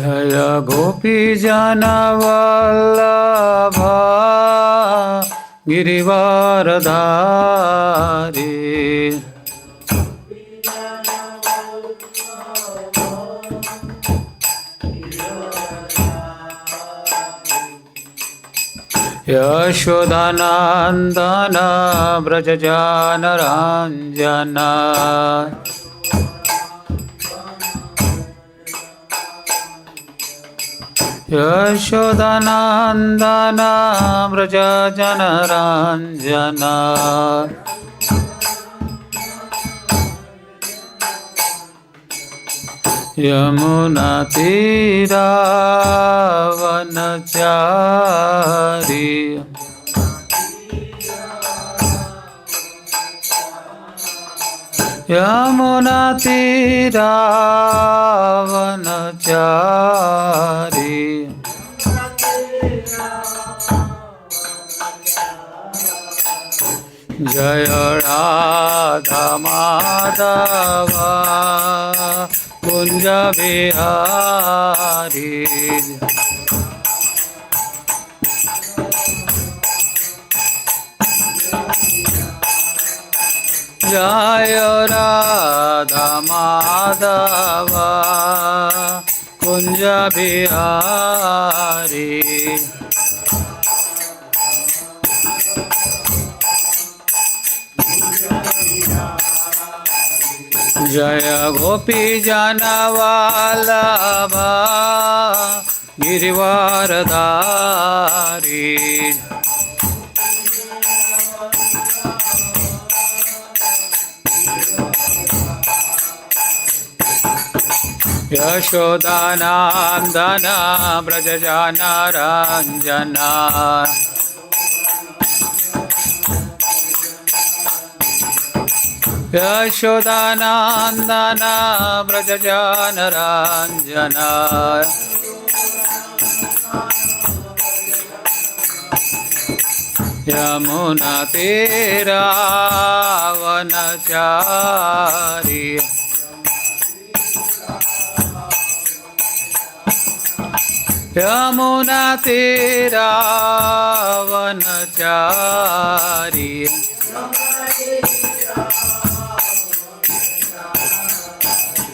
Jaya Gopi Jana Vallabha Girivaradhari Yashodanandana Brajajana Ranjana Yashodanandana Brajajana Ranjana Yamuna Tira Vanachari Yamuna Tira Vanachari Jaya Radha Madhava Kunja Vihari Jaya Radha Madhava Kunja Vihari Jaya Gopi Jana Vallabha Girivaradhari Yashodanandana Brajajana Ranjana Yashodanandana Brajajana Ranjana Yamuna Tira Vanachari Yamuna Tira Vanachari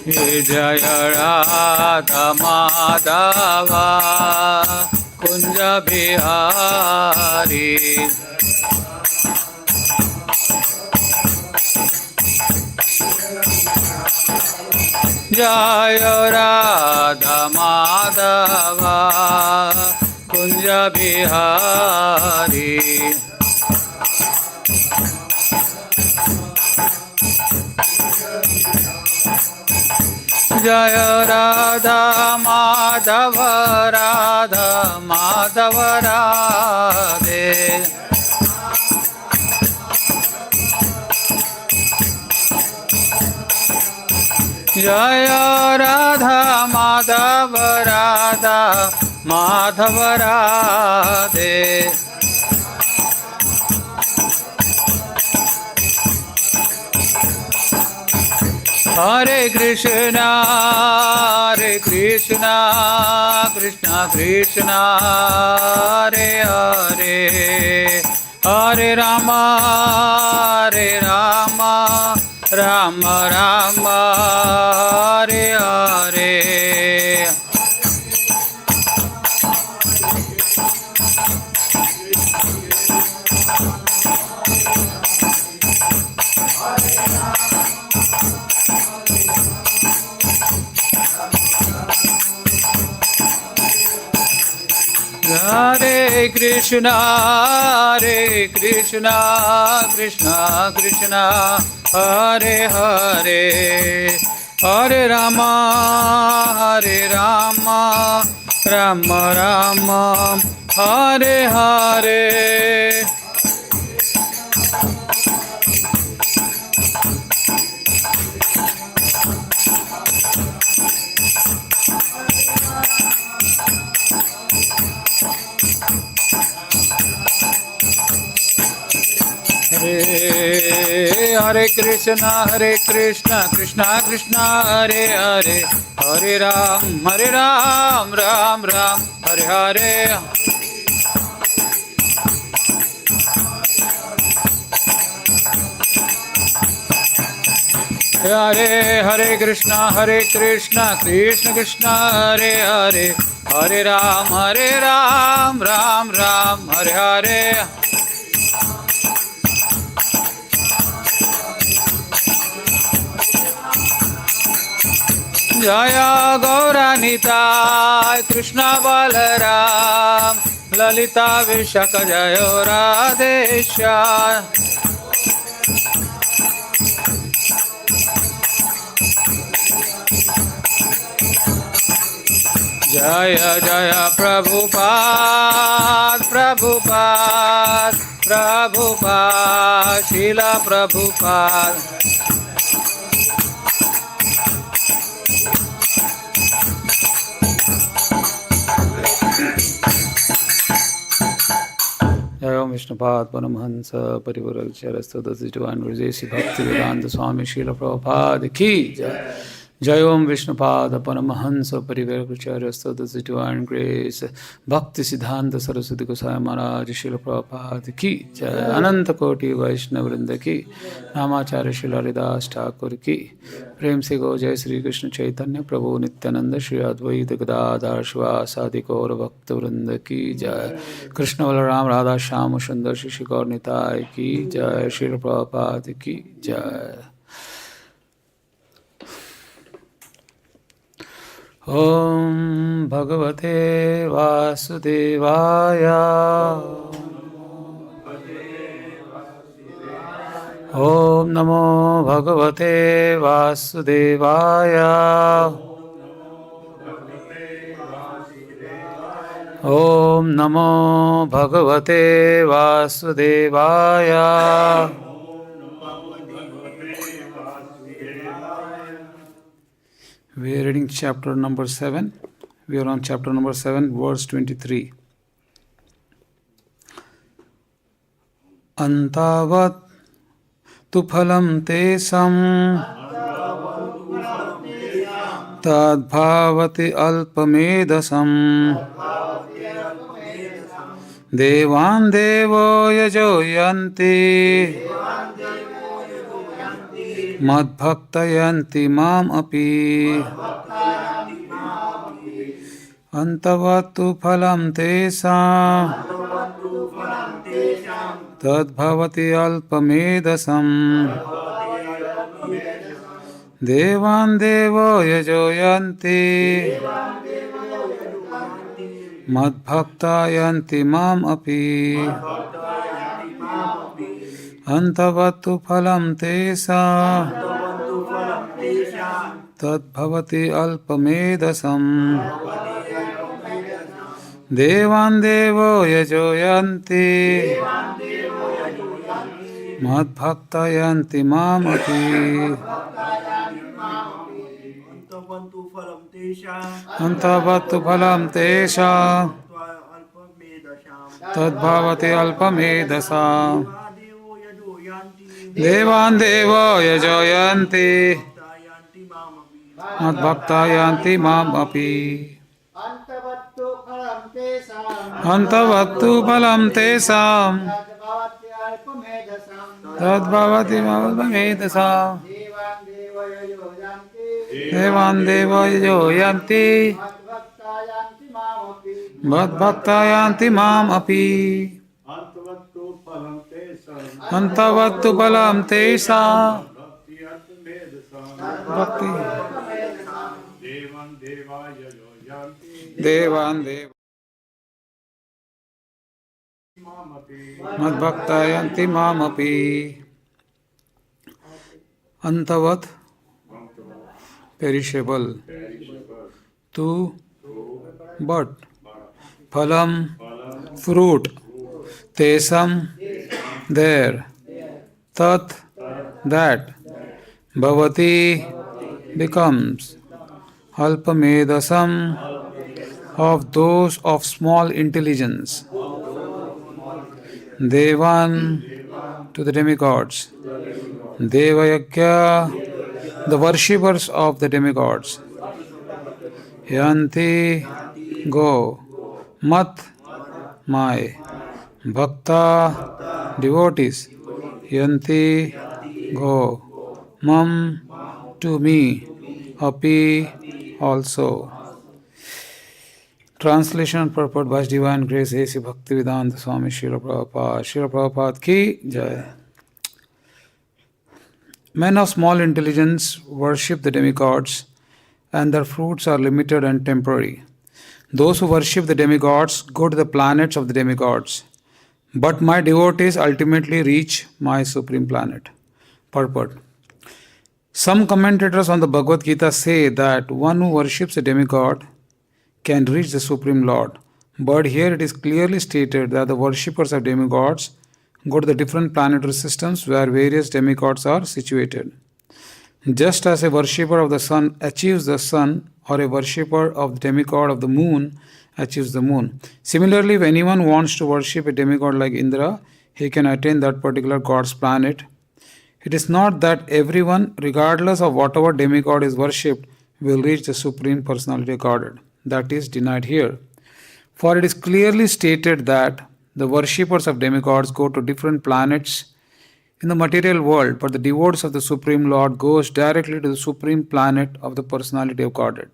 Jaya Radha Madhava Kunja Bihari Jaya Radha Madhava Kunja Bihari Jaya Radha Madhava Radha Madhava Radhe Jaya Radha Madhava Radha Madhava Radhe Hare Krishna, Hare Krishna, Krishna Krishna, Hare Hare, Hare Rama, Hare Rama, Rama Rama, Hare Hare. Hare Krishna, Hare Krishna, Krishna Krishna, Hare Hare, Hare Rama, Hare Rama, Rama Rama, Hare Hare. Hare Hare Krishna, Krishna Krishna, Hare Hare, Hare Ram, Ram Ram, Hare Hare. Hare Krishna, Krishna Krishna, Hare Hare, Hare Ram, Ram Ram, Hare Hare. Jaya Gauranita, Krishna Balaram, Lalita Vishaka Jayo Radesha. Jaya Jaya Prabhupada, Prabhupada, Prabhupada, Srila Prabhupada. Jai Om Vishnupad Paramahansa Parivarajyarastha Divine Rajesi Bhakti Vedanta Swami Srila Prabhupada Ki Jai. Jai Om Vishnupad Paramahansa Parivarajyarastha Divine Grace Bhakti Siddhanta Saraswati Goswami Maharaj Srila Prabhupada Ki Jai. Ananta Koti Vaishnava Vrinda Ki Namacharya Srila Haridas Thakur Ki. Prem se go Jai Sri Krishna Chaitanya Prabhu Nityananda Shri Advaita Gadadhar Shivasadi Gaura Bhakta Vrinda Ki Jai. Krishna Balaram Radha Shyam Sundar Shri Gaur Nitai Ki Jai. Srila Prabhupada Ki Jai. Om Bhagavate Vasudevaya. Om Namo Bhagavate Vasudevaya. Om Namo Bhagavate Vasudevaya. We are reading chapter number 7. We are on chapter number 7, verse 23. Antavat tu phalaṁ teṣāṁ tad bhavati alpa-medhasām devān deva-yajo yānti mad-bhaktā yānti māṁ apī anta-vat tu phalaṁ teṣāṁ tad bhavati alpa-medhasām devān deva-yajo yānti mad-bhaktā yānti māṁ apī anta-vat tu phalaṁ teṣāṁ tad bhavati alpa-medhasām devān deva-yajo yānti mad-bhaktā yānti māṁ apī anta-vat tu phalaṁ teṣāṁ tad bhavati alpa-medhasām devān deva-yajo yānti mad-bhaktā yānti māṁ apī anta-vat tu phalaṁ teṣāṁ tad bhavati alpa-medhasām devān deva-yajo yānti mad-bhaktā yānti māṁ apī anta-vat tu phalaṁ teṣāṁ bhakti devān deva mad-bhaktā yānti māṁ apī anta-vat perishable tu but phalam fruit teṣāṁ there tat that bhavati becomes alpa-medhasām of those of small intelligence devān to the demigods deva-yajaḥ, the worshippers of the demigods. Yānti, go. My bhaktāḥ, devotees. Yānti, go. To me. Api, also. Translation and purport by His Divine Grace A.C. Bhaktivedanta Swami Srila Prabhupada. Srila Prabhupada ki jai. Men of small intelligence worship the demigods, and their fruits are limited and temporary. Those who worship the demigods go to the planets of the demigods, but my devotees ultimately reach my supreme planet. Purport. Some commentators on the Bhagavad-gītā say that one who worships a demigod can reach the Supreme Lord, but here it is clearly stated that the worshippers of demigods go to the different planetary systems where various demigods are situated. Just as a worshipper of the sun achieves the sun, or a worshipper of the demigod of the moon achieves the moon. Similarly, if anyone wants to worship a demigod like Indra, he can attain that particular god's planet. It is not that everyone, regardless of whatever demigod is worshipped, will reach the Supreme Personality of Godhead. That is denied here. For it is clearly stated that the worshippers of demigods go to different planets in the material world, but the devotees of the Supreme Lord goes directly to the Supreme Planet of the Personality of Godhead.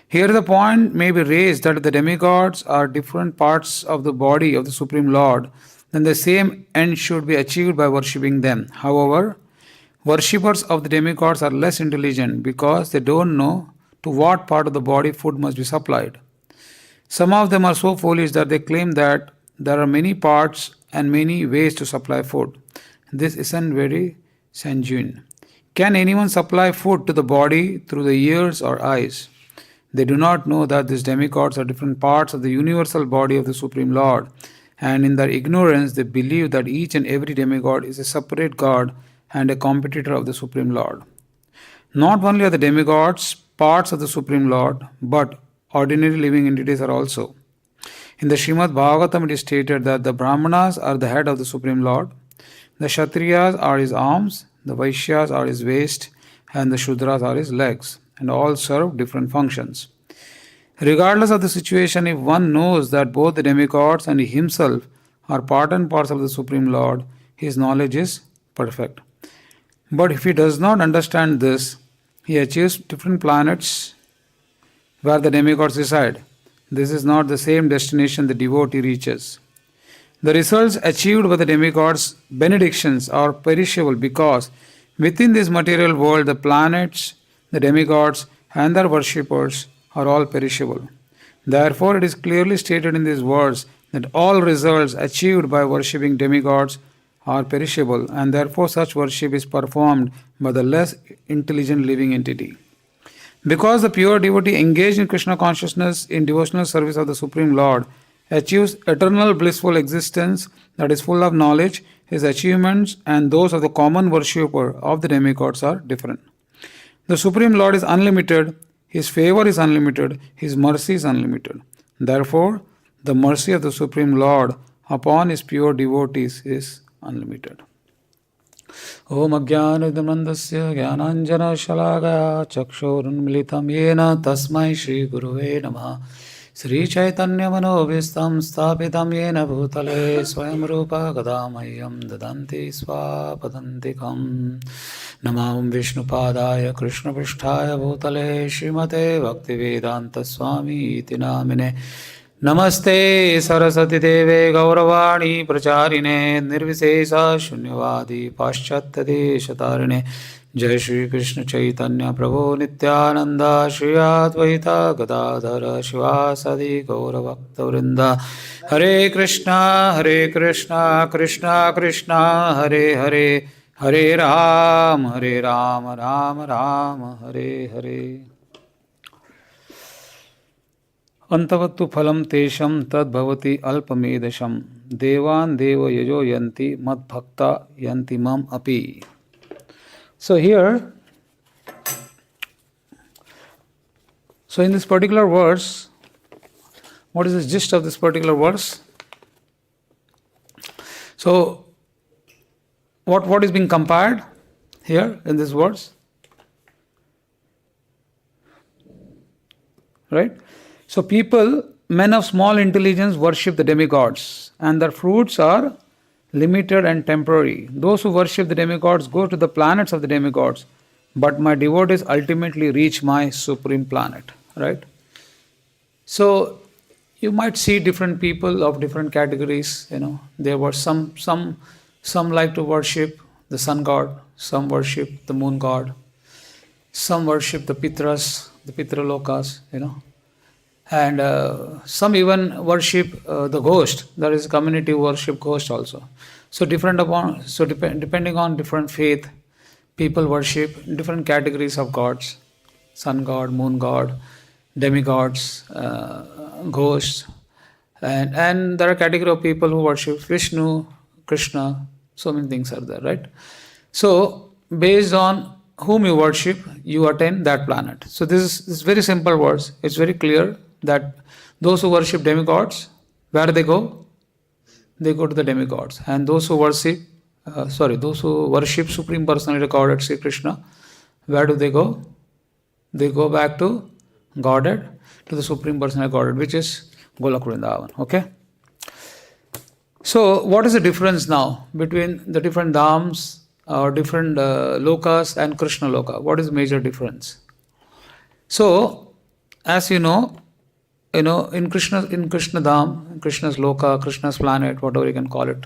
Here the point may be raised that if the demigods are different parts of the body of the Supreme Lord, then the same end should be achieved by worshipping them. However, worshippers of the demigods are less intelligent because they don't know to what part of the body food must be supplied. Some of them are so foolish that they claim that there are many parts and many ways to supply food. This isn't very sanguine. Can anyone supply food to the body through the ears or eyes? They do not know that these demigods are different parts of the universal body of the Supreme Lord, and in their ignorance they believe that each and every demigod is a separate god and a competitor of the Supreme Lord. Not only are the demigods parts of the Supreme Lord, but ordinary living entities are also. In the Bhagavad-gītā it is stated that the Brahmanas are the head of the Supreme Lord, the Kshatriyas are his arms, the Vaishyas are his waist, and the Shudras are his legs, and all serve different functions. Regardless of the situation, if one knows that both the demigods and he himself are part and parcel of the Supreme Lord, his knowledge is perfect. But if he does not understand this, he achieves different planets where the demigods reside. This is not the same destination the devotee reaches. The results achieved by the demigods' benedictions are perishable because within this material world the planets, the demigods, and their worshippers are all perishable. Therefore, it is clearly stated in these words that all results achieved by worshipping demigods are perishable, and therefore such worship is performed by the less intelligent living entity. Because the pure devotee engaged in Krishna consciousness in devotional service of the Supreme Lord achieves eternal blissful existence that is full of knowledge, his achievements and those of the common worshipper of the demigods are different. The Supreme Lord is unlimited, his favor is unlimited, his mercy is unlimited. Therefore, the mercy of the Supreme Lord upon his pure devotees is unlimited. Om Ajnanidamandasya Jnananjana Shalakaya Chakshurunmilitam Yena Tasmai Shri Guruve Namaha Sri Chaitanya Manovistam Sthapitam Yena Bhutale Swayam Rupa Gadamayam Dadanti Swapadantikam Namam Vishnupadaya Krishna Pristhaya Bhutale Srimate Bhaktivedanta Swami Iti Namine Namaste Saraswati Deve Gauravani Pracharine Nirvisesa Shunyavadi Paschatya Deshatarine Jai Shri Krishna Chaitanya Prabhu Nityananda Shri Advaita Gadadhara Shivasadi Gauravakta Vrinda Hare Krishna Krishna Krishna Hare Hare Hare Ram Ram Ram Hare Hare Antavat phalam teṣāṁ tad bhavati alpa-medhasām devān deva-yajo yānti mad-bhaktā yanti mam api. So here, in this particular verse, what is the gist of this particular verse? So what is being compared here in this verse? Right? So people, men of small intelligence, worship the demigods, and their fruits are limited and temporary. Those who worship the demigods go to the planets of the demigods, but my devotees ultimately reach my supreme planet. Right? So you might see different people of different categories. There were some like to worship the sun god, some worship the moon god, some worship the pitras, the pitralokas, and some even worship the ghost. There is community worship ghost also. So depending on different faith, people worship different categories of gods: sun god, moon god, demigods, ghosts, and there are category of people who worship Vishnu, Krishna. So many things are there, right? So based on whom you worship, you attain that planet. So this is very simple words. It's very clear that those who worship demigods, where do they go? They go to the demigods. And those who worship Supreme Personality of Godhead, Sri Krishna, where do they go? They go back to Godhead, to the Supreme Personality of Godhead, which is Golok Vrindavan. Okay? So what is the difference now between the different dhams or different lokas and Krishna loka? What is the major difference? So, as you know, in Krishna dham, Krishna's loka, Krishna's planet, whatever you can call it,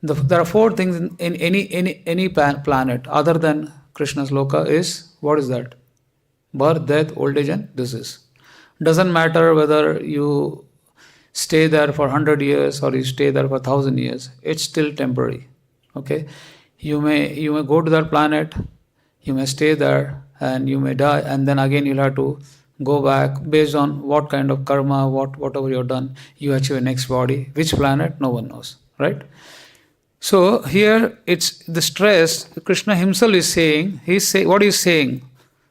there are four things in any planet other than Krishna's loka is, what is that? Birth, death, old age and disease. Doesn't matter whether you stay there for 100 years or you stay there for 1,000 years, it's still temporary. Okay? You may go to that planet, you may stay there and you may die, and then again you'll have to go back based on what kind of karma, whatever you've done, you achieve a next body. Which planet? No one knows. Right? So here it's the stress. Krishna himself is saying, what he's saying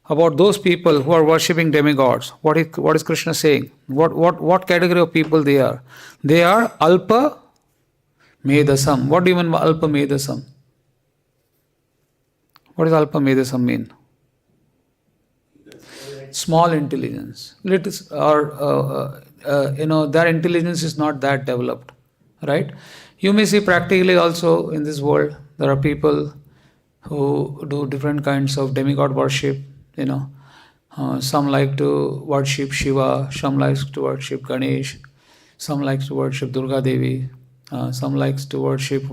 about those people who are worshipping demigods. What is Krishna saying? What category of people they are? They are alpa-medhasām. What do you mean by alpa-medhasām? What does alpa-medhasām mean? Small intelligence. Their intelligence is not that developed, right? You may see practically also in this world there are people who do different kinds of demigod worship. Some like to worship Shiva, some likes to worship Ganesh, some likes to worship Durga Devi, some likes to worship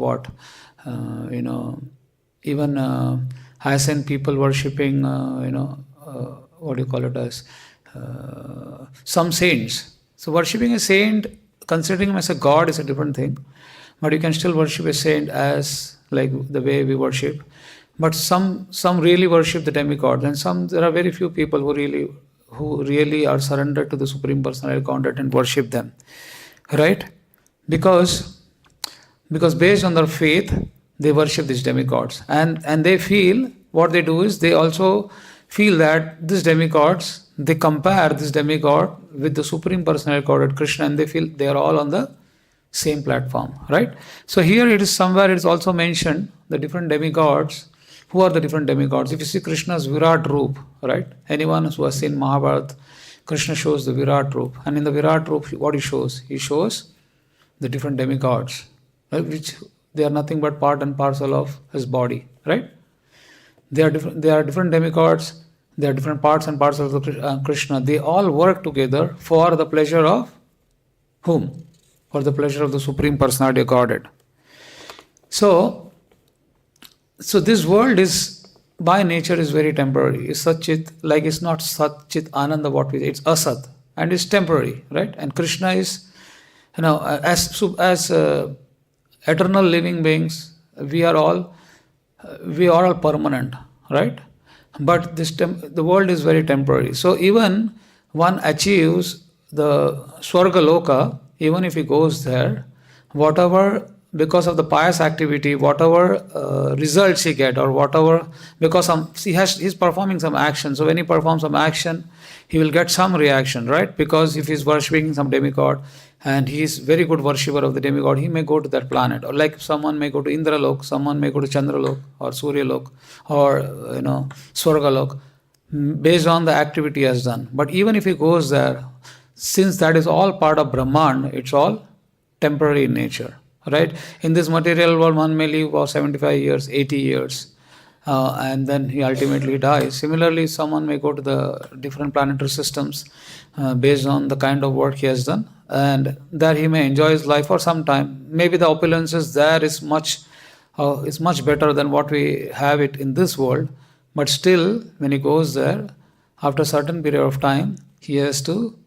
even I seen people worshipping, what do you call it as, some saints. So worshipping a saint, considering him as a god is a different thing, but you can still worship a saint as like the way we worship. But some really worship the demigods, and there are very few people who really are surrendered to the Supreme Personality of Godhead and worship them, right? Because based on their faith, they worship these demigods, and they feel, what they do is they also feel that these demigods, they compare this demigod with the Supreme Personality of Godhead, Krishna, and they feel they are all on the same platform, right? So here it is also mentioned the different demigods. Who are the different demigods? If you see Krishna's Virat Roop, right? Anyone who has seen Mahabharata, Krishna shows the Virat Roop. And in the Virat Roop, what he shows? He shows the different demigods, right? Which they are nothing but part and parcel of his body, right? They are different demigods. They are different parts and parcels of Krishna. They all work together for the pleasure of whom? For the pleasure of the Supreme Personality of Godhead. So this world is, by nature, is very temporary. It's Satchit, like it's not Satchit Ananda, what we say, it's Asat, and it's temporary, right? And Krishna is, as eternal living beings, we are all permanent, right? But the world is very temporary. So even one achieves the Swarga Loka, even if he goes there, whatever because of the pious activity, whatever results he get or whatever, because he's performing some action. So when he performs some action, he will get some reaction, right? Because if he's worshipping some demigod and he is very good worshipper of the demigod, he may go to that planet. Or like someone may go to Indra lok, someone may go to Chandra lok or Surya lok or Swarga lok, based on the activity he has done. But even if he goes there, since that is all part of Brahman, it's all temporary in nature, right? In this material world, one may live for 75 years, 80 years, and then he ultimately dies. Similarly, someone may go to the different planetary systems based on the kind of work he has done, and there he may enjoy his life for some time. Maybe the opulences there is much better than what we have it in this world, but still, when he goes there, after a certain period of time, he has to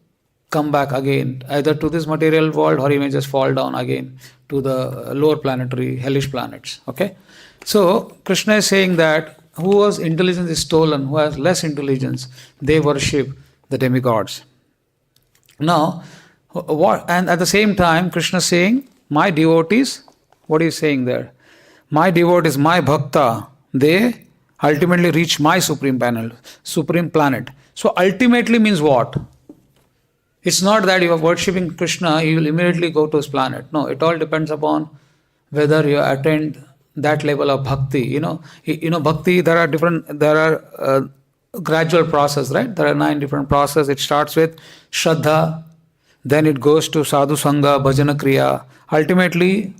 come back again, either to this material world or he may just fall down again to the lower planetary, hellish planets. Okay? So, Krishna is saying that whose intelligence is stolen, who has less intelligence, they worship the demigods. Now, and at the same time, Krishna is saying, my devotees, what is he saying there? My devotees, my bhaktāḥ, they ultimately reach my supreme planet. So, ultimately means what? It's not that you are worshipping Krishna, you will immediately go to his planet. No, it all depends upon whether you attain that level of bhakti. Bhakti, there are gradual process, right? There are 9 different processes. It starts with Shraddha, then it goes to Sadhu Sangha, Bhajana Kriya. Ultimately,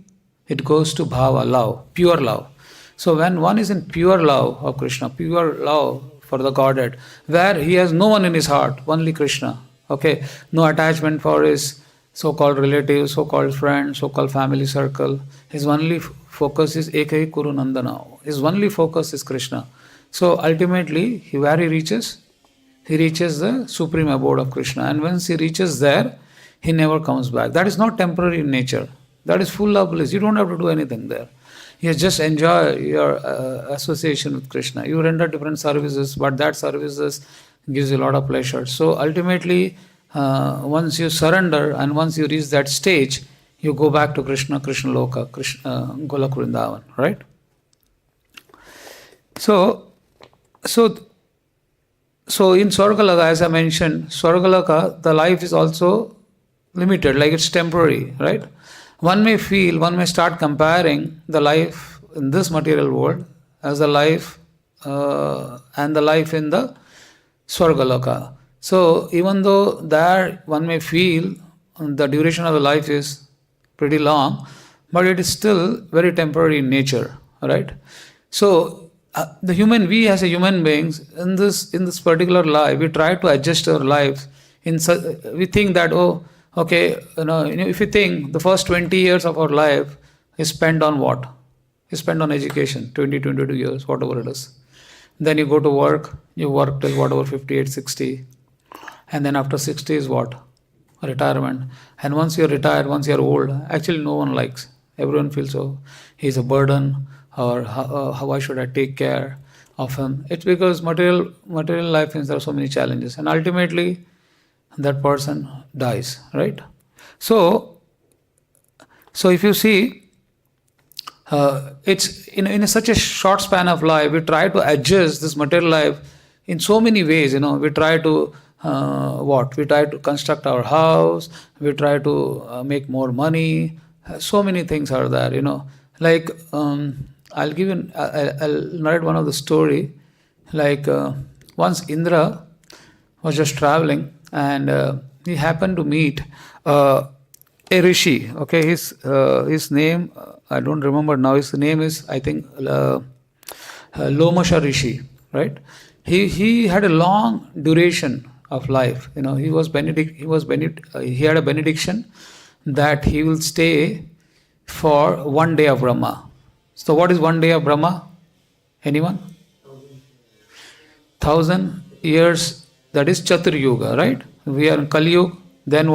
it goes to Bhava, love, pure love. So when one is in pure love of Krishna, pure love for the Godhead, where he has no one in his heart, only Krishna. Okay, no attachment for his so-called relatives, so-called friends, so-called family circle. His only focus is Ekai Kuru Nandana. His only focus is Krishna. So ultimately, where he reaches the supreme abode of Krishna. And once he reaches there, he never comes back. That is not temporary in nature. That is full of bliss. You don't have to do anything there. You just enjoy your association with Krishna. You render different services, but that services gives you a lot of pleasure. So ultimately, once you surrender and once you reach that stage, you go back to Krishna Loka, Golok Vrindavan, right? So in Swargalaka, as I mentioned, Swargalaka, the life is also limited, like it's temporary, right? One may start comparing the life in this material world as the life and the life in the Swargalaka. So even though there one may feel the duration of the life is pretty long, but it is still very temporary in nature, right? So we as a human beings in this particular life, we try to adjust our life. We think that if you think the first 20 years of our life is spent on what? Is spent on education, 22 years, whatever it is. Then you go to work, you work till whatever 58, 60. And then after 60 is what? Retirement. And once you're retired, once you're old, actually no one likes. Everyone feels, he's a burden, or how should I take care of him? It's because material life means there are so many challenges. And ultimately, that person dies, right? So if you see, it's in such a short span of life, we try to adjust this material life in so many ways. We try to we try to construct our house, we try to make more money. So many things are there. Like I'll narrate one of the story. Like once Indra was just traveling and he happened to meet a rishi. Okay, his name, I don't remember now. His name is, I think, Lomasha Rishi, right? He had a long duration of life. He had a benediction that he will stay for 1 day of Brahma. So what is 1 day of Brahma? Anyone? 1,000 years, that is Chatur Yuga, right? We are in Kali Yuga. Then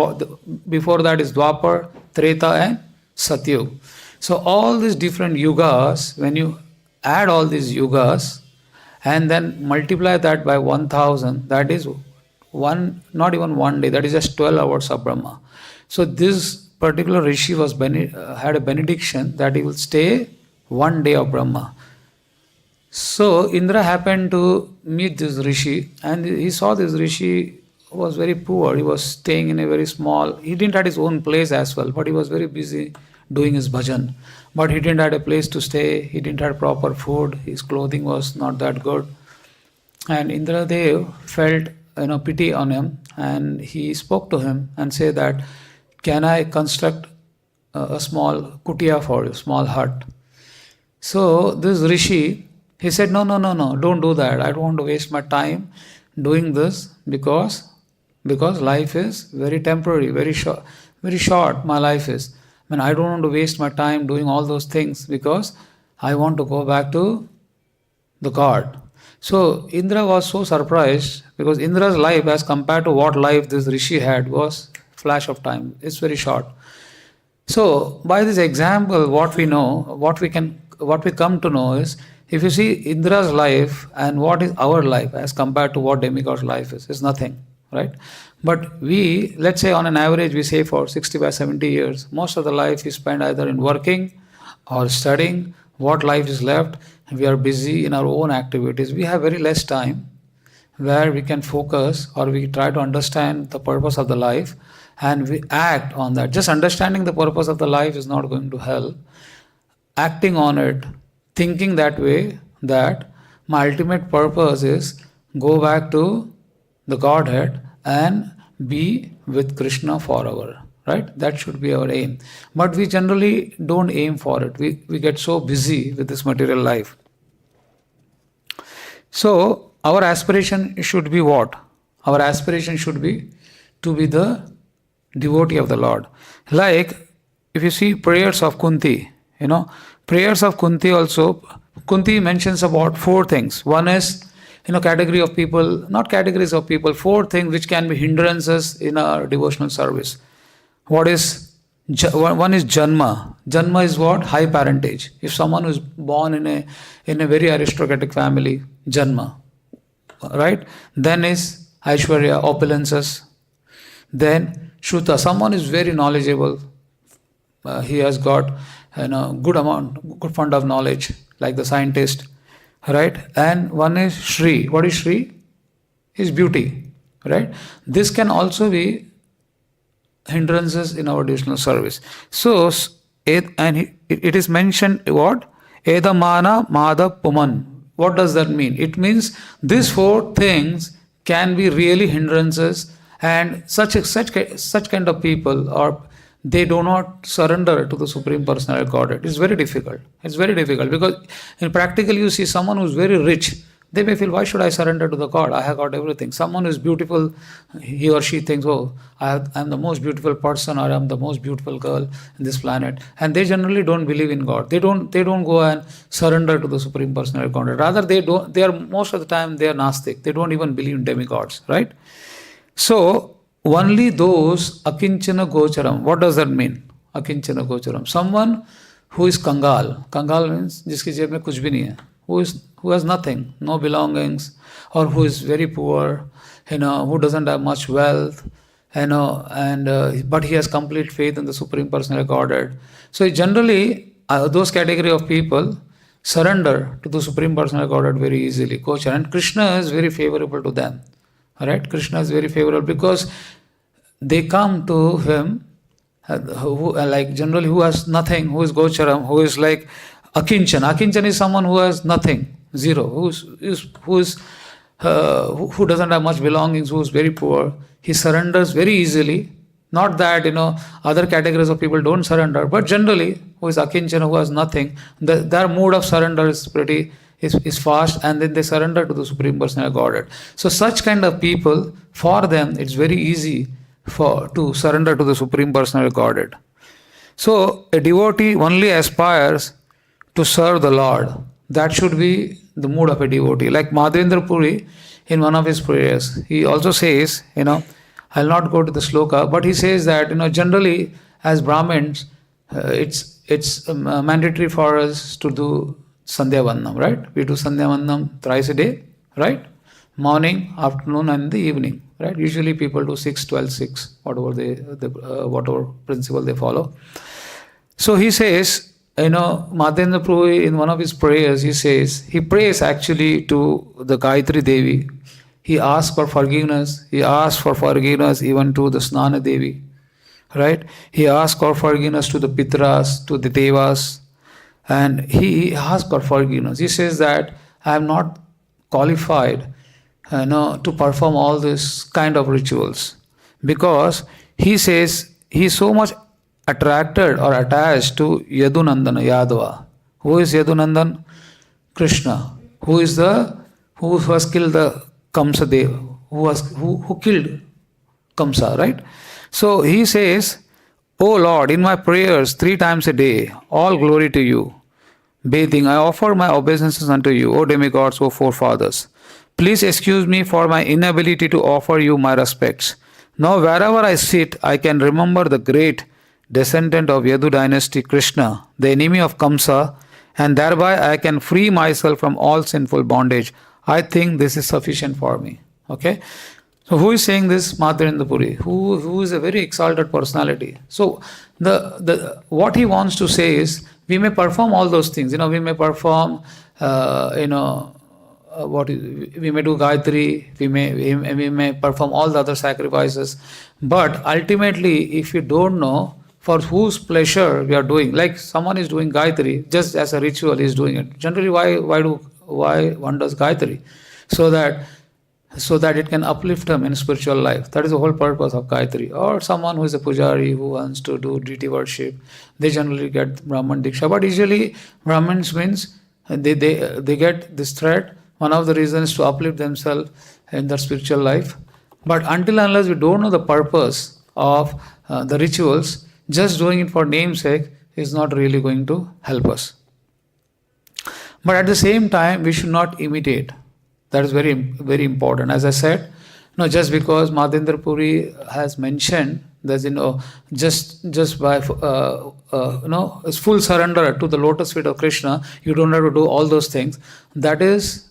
before that is Dwapar, Treta and Satyug. So all these different yugas, when you add all these yugas and then multiply that by 1,000, that is not even 1 day, that is just 12 hours of Brahma. So this particular rishi was had a benediction that he will stay one day of Brahma. So Indra happened to meet this rishi, and he saw this rishi was very poor. He was staying in a very small, he didn't have his own place as well, but he was very busy doing his bhajan. But he didn't have a place to stay, he didn't have proper food, his clothing was not that good. And Indra Dev felt pity on him, and he spoke to him and said that, can I construct a small kutia for you, small hut? So this rishi, he said, no, don't do that. I don't want to waste my time doing this because life is very temporary, very short my life is. I don't want to waste my time doing all those things because I want to go back to the God. So Indra was so surprised because Indra's life as compared to what life this rishi had was flash of time. It's very short. So by this example, what we come to know is, if you see Indra's life and what is our life as compared to what demigod's life is nothing, right? But we, let's say on an average, we say for 65, 70 years, most of the life we spend either in working or studying. What life is left, we are busy in our own activities. We have very less time where we can focus or we try to understand the purpose of the life and we act on that. Just understanding the purpose of the life is not going to help. Acting on it, thinking that way, that my ultimate purpose is go back to the Godhead and be with Krishna forever, right? That should be our aim. But we generally don't aim for it. We get so busy with this material life. So our aspiration should be what? Our aspiration should be to be the devotee of the Lord. Like if you see prayers of Kunti, prayers of Kunti also, Kunti mentions about 4 things. One is, category of people, not categories of people, 4 things which can be hindrances in our devotional service. One is janma. Janma is what? High parentage. If someone is born in a very aristocratic family, janma, right? Then is Aishwarya, opulences. Then Shruta, someone is very knowledgeable. He has got good fund of knowledge, like the scientist, right? And one is Shri. What is Shri? Is beauty, right? This can also be hindrances in our devotional service. So, it is mentioned what? Edamana Mada Puman. What does that mean? It means these 4 things can be really hindrances, and such kind of people, or they do not surrender to the Supreme Personality of Godhead. It's very difficult. It's very difficult because in practical you see someone who's very rich, they may feel, why should I surrender to the God? I have got everything. Someone who is beautiful, he or she thinks, I'm the most beautiful person, or I'm the most beautiful girl in this planet. And they generally don't believe in God. They don't go and surrender to the Supreme Personality of Godhead. Rather, they are most of the time they are Gnostic. They don't even believe in demigods, right? So only those akinchana gocharam. What does that mean? Akinchana gocharam. Someone who is kangal. Kangal means jiski jeb mein kuch bhi nahi hai. Who has nothing, no belongings, or who is very poor, who doesn't have much wealth, but he has complete faith in the Supreme Personality of Godhead. So generally, those category of people surrender to the Supreme Personality of Godhead very easily. Gochara. And Krishna is very favorable to them. Alright, Krishna is very favorable because they come to him, who has nothing, who is Gocharam, who is like Akinchan. Akinchan is someone who has nothing, zero, who doesn't have much belongings, who is very poor. He surrenders very easily. Not that other categories of people don't surrender, but generally, who is Akinchan, who has nothing, their mode of surrender is is fast, and then they surrender to the Supreme Personality of Godhead. So such kind of people, for them, it's very easy to surrender to the Supreme Personality of Godhead. So a devotee only aspires to serve the Lord. That should be the mood of a devotee. Like Madhavendra Puri, in one of his prayers, he also says, I'll not go to the sloka, but he says that, generally as Brahmins, it's mandatory for us to do Sandhya Vandam, right? We do Sandhya Vandam thrice a day, right? morning, afternoon, and the evening. Right? Usually people do 6, 12, 6, whatever principle they follow. So he says, Madhendra Prabhu in one of his prayers, he prays actually to the Gayatri Devi. He asks for forgiveness. He asks for forgiveness even to the Snana Devi. Right? He asks for forgiveness to the Pitras, to the Devas. And he asks for forgiveness. He says that I am not qualified to perform all this kind of rituals. Because he says he is so much attracted or attached to Yadunandana Yadava. Who is Yadunandan? Krishna. Who has killed the Kamsa Deva, who killed Kamsa, right? So he says, O Lord, in my prayers 3 times a day, all glory to you. Bathing, I offer my obeisances unto you, O demigods, O forefathers. Please excuse me for my inability to offer you my respects. Now wherever I sit, I can remember the great descendant of Yadu dynasty, Krishna, the enemy of Kamsa, and thereby I can free myself from all sinful bondage. I think this is sufficient for me. Okay? So who is saying this? Madhendra Puri, who is a very exalted personality. So the what he wants to say is, we may perform all those things. We may perform, we may do Gayatri, we may perform all the other sacrifices. But ultimately, if you don't know for whose pleasure we are doing, like someone is doing Gayatri just as a ritual, he is doing it. Generally, why one does Gayatri? So that it can uplift him in spiritual life. That is the whole purpose of Gayatri. Or someone who is a pujari who wants to do deity worship, they generally get Brahman Diksha. But usually Brahmins means they get this thread. One of the reasons is to uplift themselves in their spiritual life. But until and unless we don't know the purpose of the rituals, just doing it for namesake is not really going to help us. But at the same time, we should not imitate. That is very, very important. As I said, just because Madhendra Puri has mentioned that just by full surrender to the lotus feet of Krishna, you don't have to do all those things. That is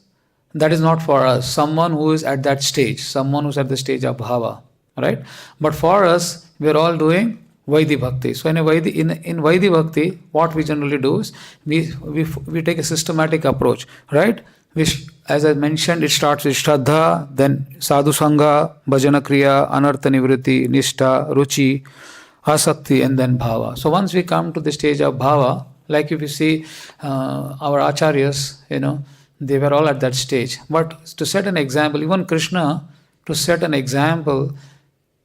not for us. Someone who is at that stage, someone who's at the stage of bhava, right? But for us, we are all doing Vaidhi Bhakti. So in Vaidhi Bhakti, what we generally do is we take a systematic approach, right? Which, as I mentioned, it starts with Shraddha, then Sadhu Sangha, Bhajana Kriya, Anartha Nivritti, Nishtha, Ruchi, Asakti, and then Bhava. So once we come to the stage of Bhava, like if you see our Acharyas, they were all at that stage. But to set an example, even Krishna, to set an example,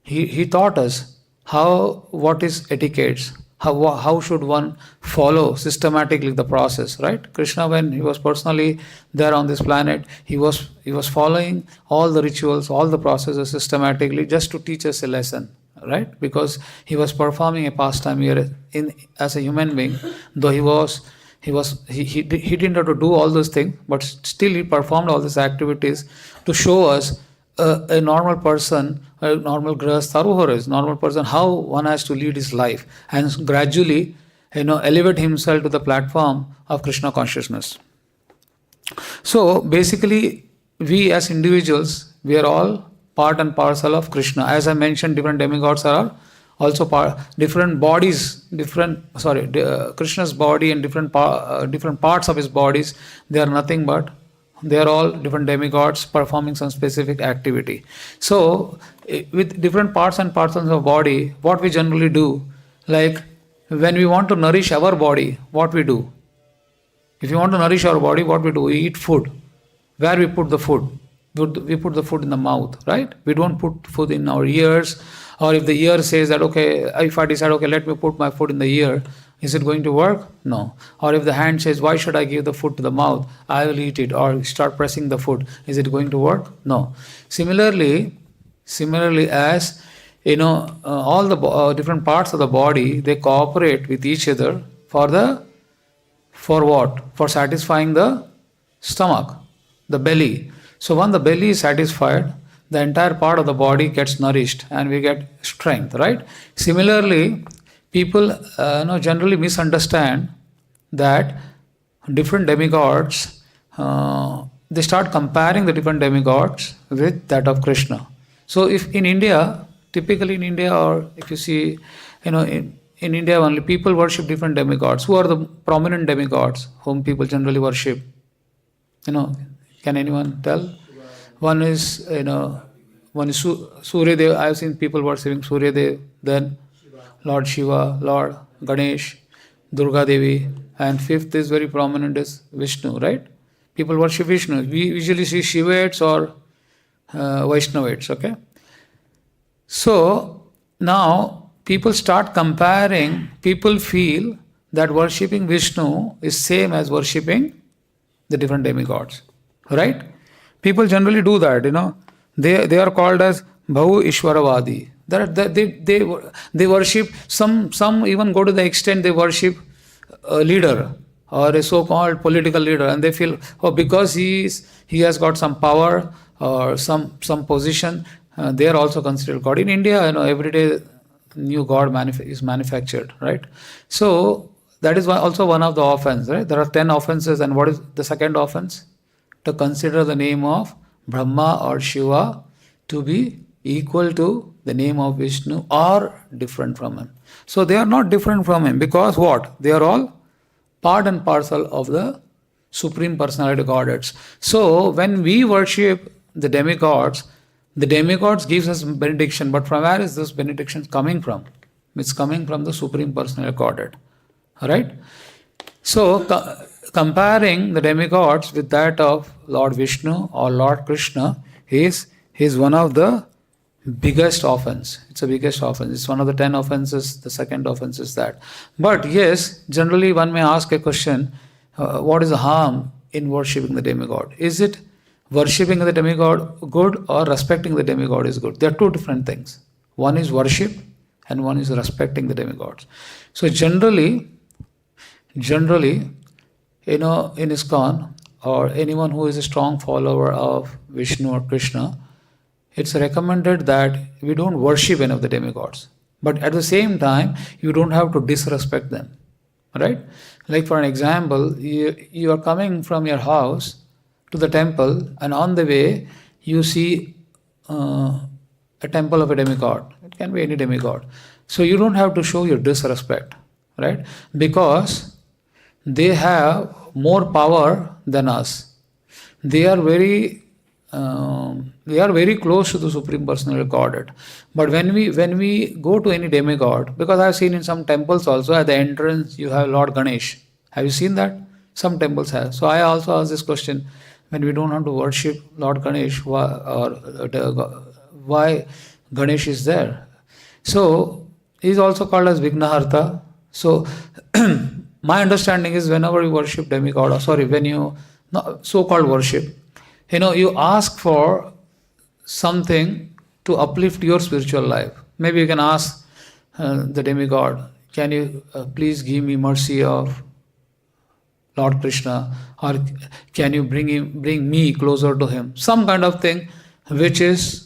he taught us what is etiquettes, how should one follow systematically the process, right? Krishna, when he was personally there on this planet, he was following all the rituals, all the processes systematically just to teach us a lesson, right? Because he was performing a pastime here as a human being, though he didn't have to do all those things, but still he performed all these activities to show us a normal person, a normal grahastha, normal person, how one has to lead his life and gradually, elevate himself to the platform of Krishna consciousness. So basically, we as individuals, we are all part and parcel of Krishna. As I mentioned, different demigods are also different bodies, Krishna's body and different parts of his bodies, they are nothing but they are all different demigods performing some specific activity. So, with different parts and parcels of body, what we generally do, like when we want to nourish our body, what we do? If you want to nourish our body, what we do? We eat food. Where we put the food? We put the food in the mouth, right? We don't put food in our ears. Or if the ear says that, okay, if I decide, okay, let me put my food in the ear, is it going to work? No. Or if the hand says, why should I give the food to the mouth? I will eat it. Or start pressing the food. Is it going to work? No. Similarly as, all the different parts of the body, they cooperate with each other for what? For satisfying the stomach, the belly. So when the belly is satisfied, the entire part of the body gets nourished and we get strength, right? Similarly, people generally misunderstand that different demigods they start comparing the different demigods with that of Krishna. So if in India, typically in India, or if you see, in India only, people worship different demigods. Who are the prominent demigods whom people generally worship? Can anyone tell? One is, Surya Dev. I have seen people worshipping Surya Dev, then Lord Shiva, Lord Ganesh, Durga Devi, and fifth is very prominent is Vishnu, right? People worship Vishnu. We usually see Shivaites or Vaishnavites, okay? So now people start comparing, people feel that worshipping Vishnu is same as worshipping the different demigods, right? People generally do that, They are called as Bhavu Ishwaravadi. They worship, some even go to the extent they worship a leader or a so-called political leader, and they feel, because he has got some power or some position, they are also considered God. In India, every day new God is manufactured, right? So that is also one of the offense, right? There are 10 offenses, and what is the second offense? To consider the name of Brahma or Shiva to be equal to the name of Vishnu or different from him. So they are not different from him because what? They are all part and parcel of the Supreme Personality of Godhead. So when we worship the demigods gives us benediction, but from where is this benediction coming from? It's coming from the Supreme Personality of Godhead. Alright? So comparing the demigods with that of Lord Vishnu or Lord Krishna is one of the biggest offense. It's the biggest offense. It's one of the 10 offenses. The second offense is that. But yes, generally one may ask a question, what is the harm in worshipping the demigod? Is it worshipping the demigod good or respecting the demigod is good? There are two different things. One is worship and one is respecting the demigods. So generally, in ISKCON, or anyone who is a strong follower of Vishnu or Krishna, it's recommended that we don't worship any of the demigods. But at the same time, you don't have to disrespect them. Right? Like for an example, you are coming from your house to the temple, and on the way you see a temple of a demigod. It can be any demigod. So you don't have to show your disrespect, right? Because they have more power than us. They are very close to the Supreme Personality of Godhead. But when we go to any demigod, because I have seen in some temples also at the entrance you have Lord Ganesh. Have you seen that? Some temples have. So I also ask this question: when we don't want to worship Lord Ganesh, why Ganesh is there? So he is also called as Vignaharta. So my understanding is whenever you worship demigod, when you so-called worship, you ask for something to uplift your spiritual life. Maybe you can ask the demigod, can you please give me mercy of Lord Krishna, or can you bring me closer to him? Some kind of thing which is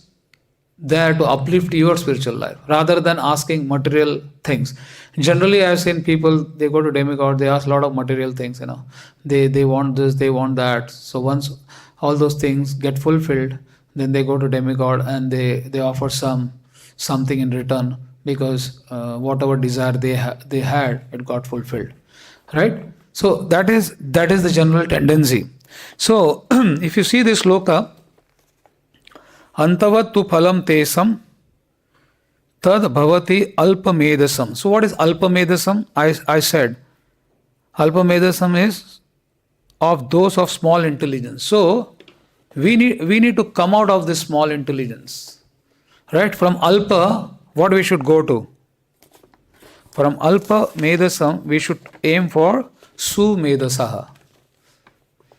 there to uplift your spiritual life, rather than asking material things. Generally, I have seen people, they go to demigod, they ask a lot of material things, They want this, they want that. So once all those things get fulfilled, then they go to demigod and they offer something in return, because whatever desire they had, it got fulfilled. Right? So that is the general tendency. So if you see this sloka, anta-vat tu phalam teṣāṁ tad bhavati alpa-medhasām. So what is alpa-medhasām? I said alpa-medhasām is of those of small intelligence. So we need to come out of this small intelligence. Right? From alpa, what we should go to? From alpa-medhasām, we should aim for su-medhasaha.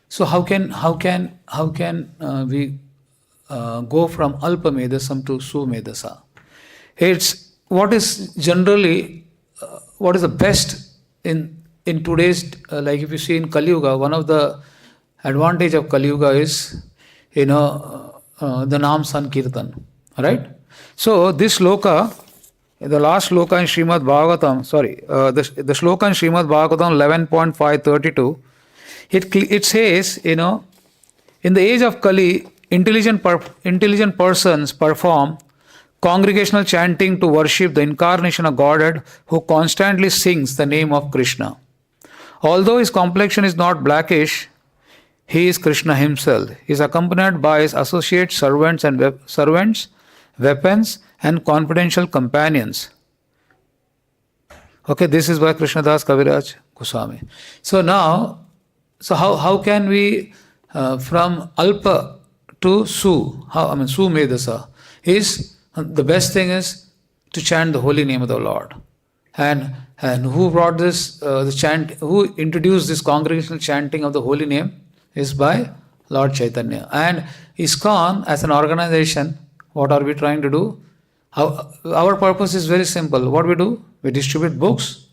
So how can we go from alpa-medhasām to su-medhasa? It's what is generally what is the best in today's, like if you see in Kali Yuga, one of the advantage of Kali Yuga is the Naam Sankirtan, right? So this sloka, the last sloka in Srimad Bhagavatam, the sloka in Srimad Bhagavatam 11.532, it says, In the age of Kali, intelligent persons perform congregational chanting to worship the incarnation of Godhead who constantly sings the name of Krishna. Although his complexion is not blackish, he is Krishna himself. He is accompanied by his associates, servants, weapons, and confidential companions. Okay, this is by Krishnadas Kaviraj Goswami. So how can we from alpa to su? Su medhasa is the best thing is to chant the holy name of the Lord. And who brought this the chant? Who introduced this congregational chanting of the holy name is by Lord Chaitanya. And ISKCON as an organization, what are we trying to do? Our purpose is very simple. What we do? We distribute books,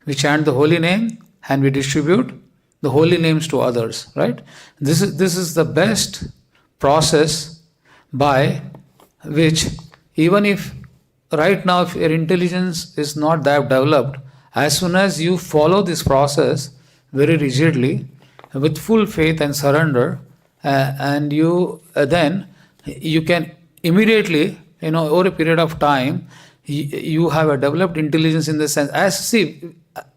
we chant the holy name, and we distribute the holy names to others. Right? This is the best process by which, even if right now if your intelligence is not that developed, as soon as you follow this process very rigidly, with full faith and surrender, and you then you can immediately, over a period of time, you have a developed intelligence in the sense.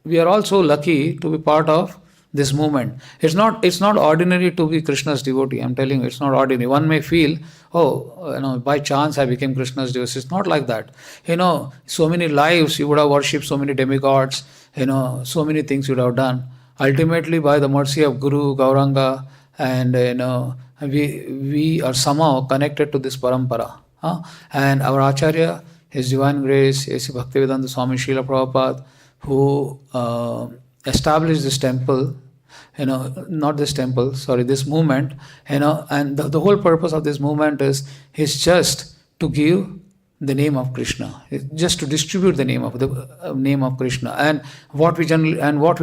We are all so lucky to be part of this movement. It's not ordinary to be Krishna's devotee. I'm telling you, it's not ordinary. One may feel, by chance I became Krishna's devotee. It's not like that. So many lives you would have worshipped, so many demigods, so many things you would have done. Ultimately, by the mercy of Guru, Gauranga, and we are somehow connected to this parampara. And our Acharya, His Divine Grace, A.C. Bhaktivedanta Swami Srila Prabhupada, who established this temple, this movement, and the whole purpose of this movement is just to give the name of Krishna, just to distribute the name of Krishna. And what we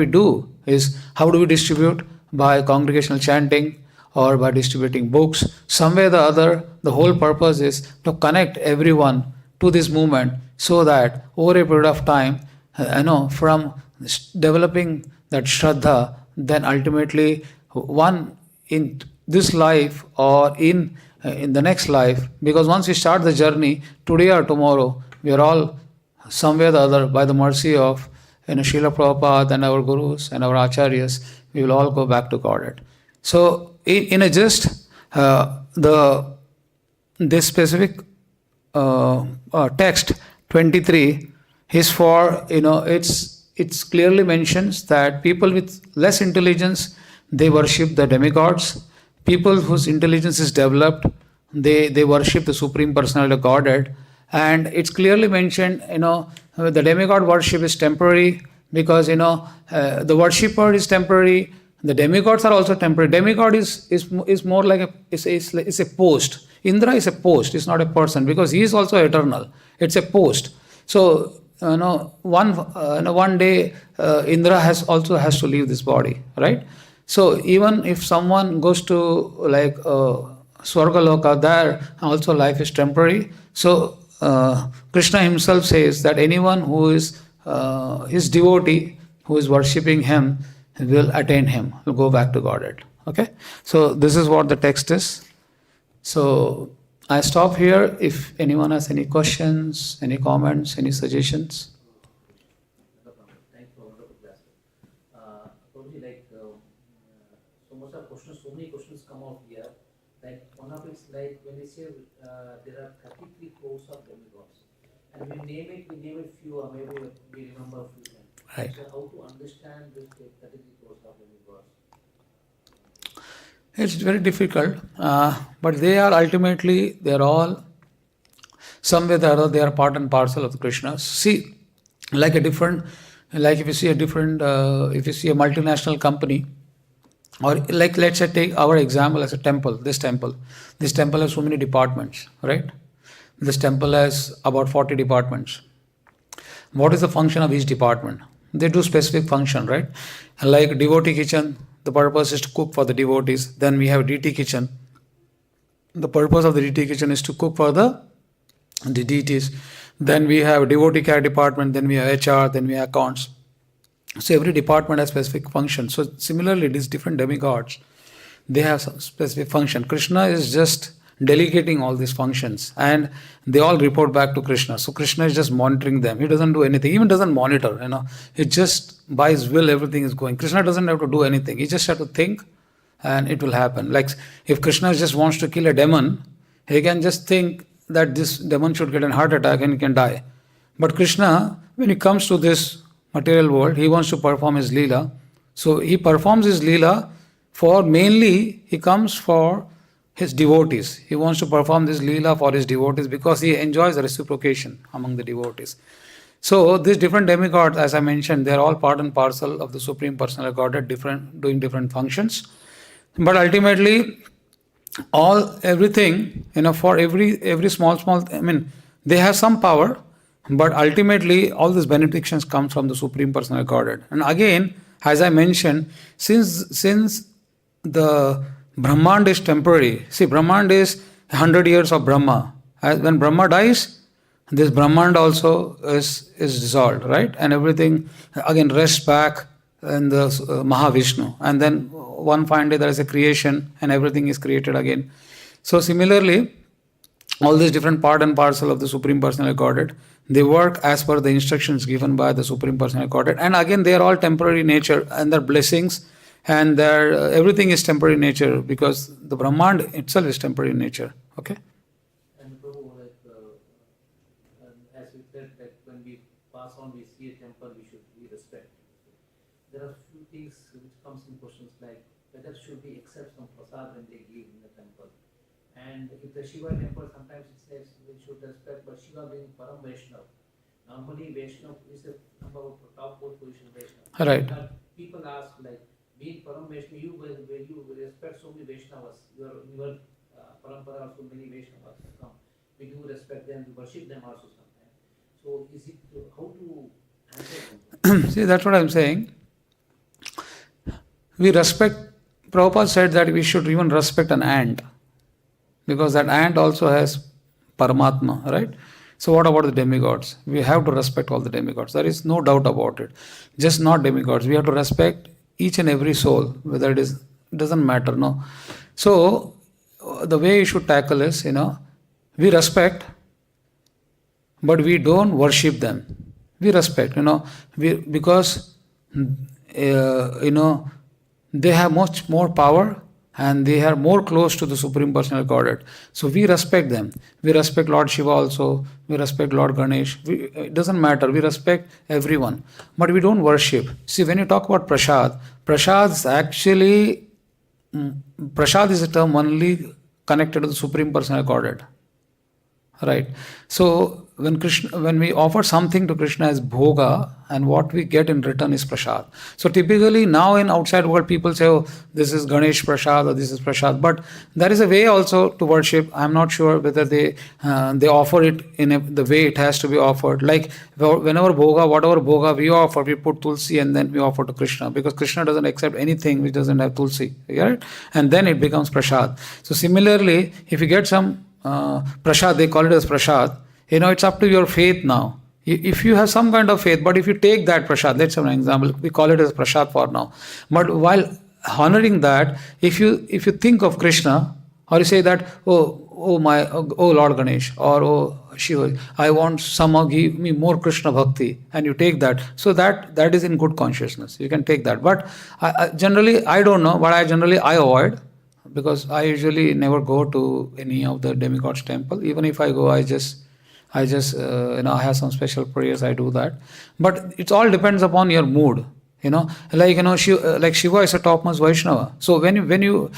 do is, how do we distribute? By congregational chanting or by distributing books. Some way or the other, the whole purpose is to connect everyone to this movement, so that over a period of time, from developing that Shraddha, then ultimately one in this life or in the next life, because once we start the journey, today or tomorrow, we are all somewhere or the other, by the mercy of Srila Prabhupada and our Gurus and our Acharyas, we will all go back to Godhead. So in a gist, this specific text 23 is for, it's clearly mentions that people with less intelligence, they worship the demigods. People whose intelligence is developed, they worship the Supreme Personality of Godhead. And it's clearly mentioned, the demigod worship is temporary, because, the worshipper is temporary. The demigods are also temporary. Demigod is more like it's a post. Indra is a post, it's not a person, because he is also eternal. It's a post. So, one day Indra has to leave this body, right? So even if someone goes to like Swargaloka, there also life is temporary. So Krishna himself says that anyone who is his devotee, who is worshipping him, will attain him, will go back to Godhead. Okay? So this is what the text is. So I stop here. If anyone has any questions, any comments, any suggestions. Thanks for wonderful class. Probably so many questions come out here. Like one of it's like when we say there are 33 crores of demigods, and we name it few, or maybe we remember a few of them. Right. So how to understand this 33 crores of demigods? It's very difficult, but they are ultimately, they are all, some way or other, they are part and parcel of the Krishna. See, if you see a multinational company, or let's say take our example as a temple, this temple has so many departments, right? This temple has about 40 departments. What is the function of each department? They do specific function, right? Like devotee kitchen, the purpose is to cook for the devotees. Then we have deity kitchen. The purpose of the deity kitchen is to cook for the deities. Then we have devotee care department, then we have HR, then we have accounts. So every department has specific function. So similarly, these different demigods, they have some specific function. Krishna is just delegating all these functions, and they all report back to Krishna. So Krishna is just monitoring them. He doesn't do anything, even doesn't monitor, It just by his will everything is going. Krishna doesn't have to do anything. He just has to think and it will happen. Like if Krishna just wants to kill a demon, he can just think that this demon should get a heart attack and he can die. But Krishna, when he comes to this material world, he wants to perform his Leela. So he performs his Leela for mainly, he comes for his devotees. He wants to perform this Leela for his devotees because he enjoys the reciprocation among the devotees. So these different demigods, as I mentioned, they are all part and parcel of the Supreme Personality of Godhead, doing different functions. But ultimately, everything, for every small, they have some power, but ultimately all these benedictions come from the Supreme Personality of Godhead. And again, as I mentioned, since the Brahmand is temporary. See, Brahmand is 100 years of Brahma. When Brahma dies, this Brahmand also is dissolved, right? And everything again rests back in the Mahavishnu. And then one fine day there is a creation and everything is created again. So similarly, all these different part and parcel of the Supreme Personality of Godhead, they work as per the instructions given by the Supreme Personality of Godhead. And again, they are all temporary nature, and their blessings and everything is temporary nature, because the Brahmand itself is temporary nature. Okay? And Prabhu, as we said, that when we pass on, we see a temple, we respect. There are few things which comes in questions like whether should we accept some prasad when they give in the temple. And if the Shiva temple, sometimes it says we should respect, but Shiva being Param Vaishnava. Normally Vaishnava is a number of top 4 position Vaishnava. Right. But people ask like, being Param Vaishnava, you respect so many Vaishnavas, your parampara also many Vaishnavas come. We do respect them, we worship them also sometimes. So is it how to answer them? See, that's what I'm saying. We respect, Prabhupada said that we should even respect an ant, because that ant also has Paramatma, right? So what about the demigods? We have to respect all the demigods. There is no doubt about it. Just not demigods. We have to respect each and every soul, whether it doesn't matter, no. So the way you should tackle is, we respect, but we don't worship them. We respect, because they have much more power and they are more close to the Supreme Personality of Godhead. So we respect them. We respect Lord Shiva also. We respect Lord Ganesh. It doesn't matter. We respect everyone. But we don't worship. See, when you talk about prasad, prasad is a term only connected to the Supreme Personality of Godhead. Right. So when we offer something to Krishna as bhoga, and what we get in return is prasad. So typically now in outside world people say, oh, this is Ganesh prasad or this is prasad. But there is a way also to worship. I'm not sure whether they offer it in the way it has to be offered. Like whenever bhoga, whatever bhoga we offer, we put tulsi and then we offer to Krishna, because Krishna doesn't accept anything which doesn't have tulsi. Right? And then it becomes prasad. So similarly, if you get some prasad, they call it as prasad. It's up to your faith now. If you have some kind of faith, but if you take that prasad, let's have an example, we call it as prasad for now. But while honoring that, if you think of Krishna, or you say that, oh Lord Ganesh, or oh Shiva, I want somehow give me more Krishna bhakti, and you take that, so that is in good consciousness. You can take that. But I generally, I don't know, but I avoid, because I usually never go to any of the demigods temple. Even if I go, I just I have some special prayers, I do that. But it all depends upon your mood. Like Shiva is a topmost Vaishnava. So when you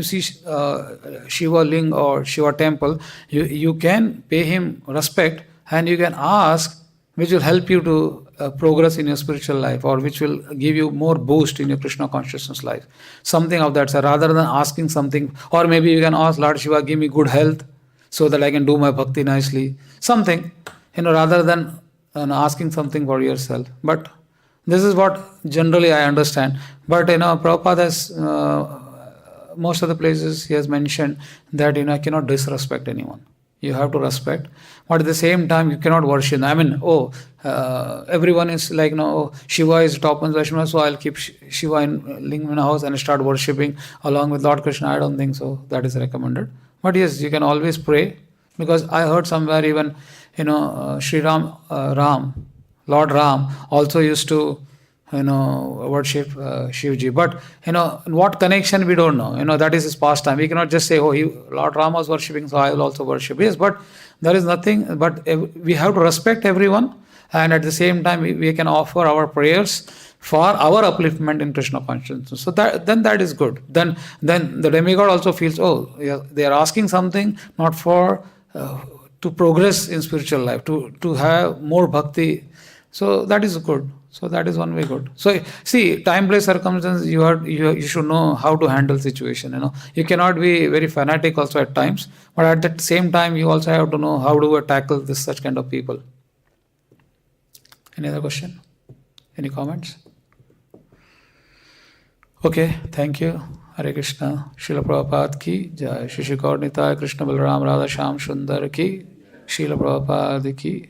see Shiva Ling or Shiva temple, you can pay him respect, and you can ask, which will help you to progress in your spiritual life, or which will give you more boost in your Krishna consciousness life. Something of that. So rather than asking something, or maybe you can ask Lord Shiva, give me good health so that I can do my bhakti nicely. Something, rather than asking something for yourself. But this is what generally I understand. But Prabhupada has, most of the places he has mentioned that I cannot disrespect anyone. You have to respect. But at the same time, you cannot worship. I mean, everyone is like, Shiva is top in Vaishnava, so I'll keep Shiva in Lingam in a house and start worshipping along with Lord Krishna. I don't think so. That is recommended. But yes, you can always pray, because I heard somewhere even, Sriram, Lord Ram also used to, worship Shivji. But, what connection we don't know. That is his pastime. We cannot just say, Lord Ram was worshipping, so I will also worship. Yes, but there is nothing, but we have to respect everyone, and at the same time, we can offer our prayers for our upliftment in Krishna consciousness. So that is good. Then the demigod also feels, they are asking something not for to progress in spiritual life, to have more bhakti. So that is good. So that is one way good. So see, time, place, circumstances, you should know how to handle situation. You cannot be very fanatic also at times, but at the same time, you also have to know how to tackle such kind of people. Any other question? Any comments? Okay, thank you. Hare Krishna. Srila Prabhupada ki jai. Shri Gaur Nitai Krishna Balaram Radha Shyam Sundar ki. Srila Prabhupada ki